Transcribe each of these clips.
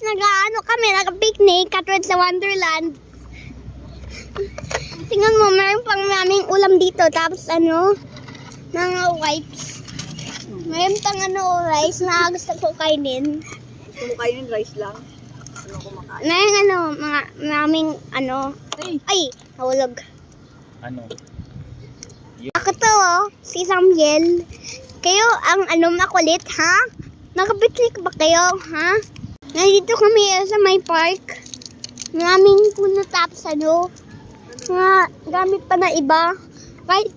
nag-ano kami, nag-picnic, katulad sa Wonderland. Tingnan mo, meron pang naming ulam dito. Tapos mga wipes. Meron pang rice na gusto ko kainin. Gusto mo kainin rice lang? Ano kumakain? Meron mga naming Ay, nahulog. Ano? Ako to, si Samuel. Kayo ang makulit, ha? Nakapiknik ba kayo, ha? Nandito kami sa may park. Maraming puno tapos mga gamit pa na iba. Kahit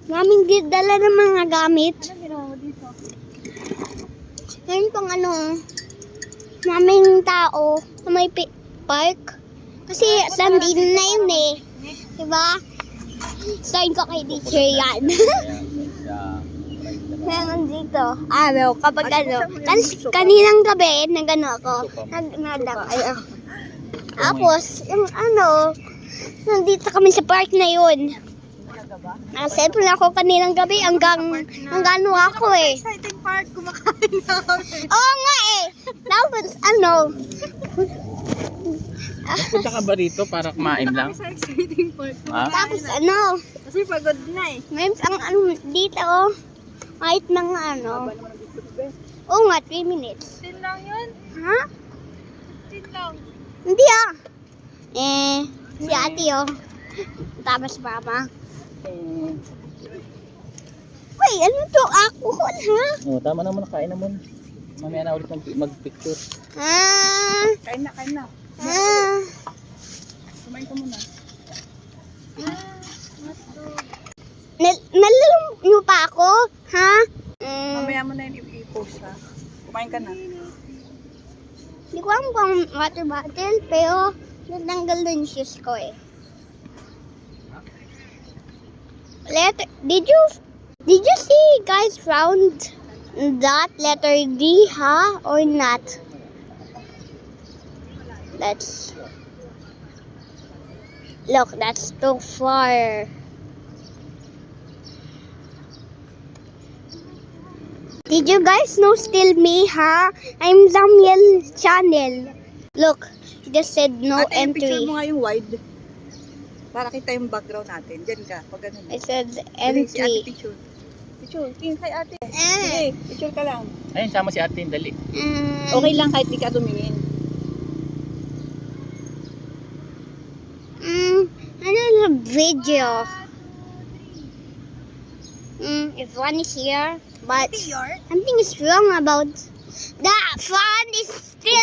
maraming dala ng mga gamit. Ano ginawa mo dito? Ngayon pang maraming tao sa may park. Kasi Sunday na yun eh. Diba? Sign ko kay teacher yan. Meron dito. Kapag kaninang gabi, ako. Tapos, nandito kami sa park na yun. Cellphone ako kaninang gabi hanggang ako eh. Exciting part, kumakain na kami. Oo nga eh. Tapos Punta ka ba rito para kumain lang? Sa exciting part, Ha? tapos Kasi pagod na eh. may dito kahit mga Haba naman ang gusto ko, be. oo nga, 3 minutes. 10 lang yun. Ha? 10 lang. Hindi si ate tapos mama. Wait, ano to? Alcohol, ha? Oh, tama naman, nakain naman. Mamaya na ulit mag-picture. Kain na, kain na. Kumain ka muna. Nalulong niyo pa ako, ha? Mamaya mo na yung i-post ha. Kumain ka na. Hindi ko alam kung water bottle, pero natanggal dun yung shoes ko eh. Did you see guys found that letter D, ha? Or not? Look, that's too far. Did you guys know still me, ha? I'm Samuel Channel. Look, he just said no Ate, yung picture entry. mo nga yung wide. Para kita yung background natin. Diyan ka, pag ganun. It said Si ate entry. picture. Picture, tingin kay ate. Sige, picture ka lang. Ayun, sama si ate, dali. Okay lang kahit di ka tumingin. Another video. If one is here, but something is wrong about the fan is still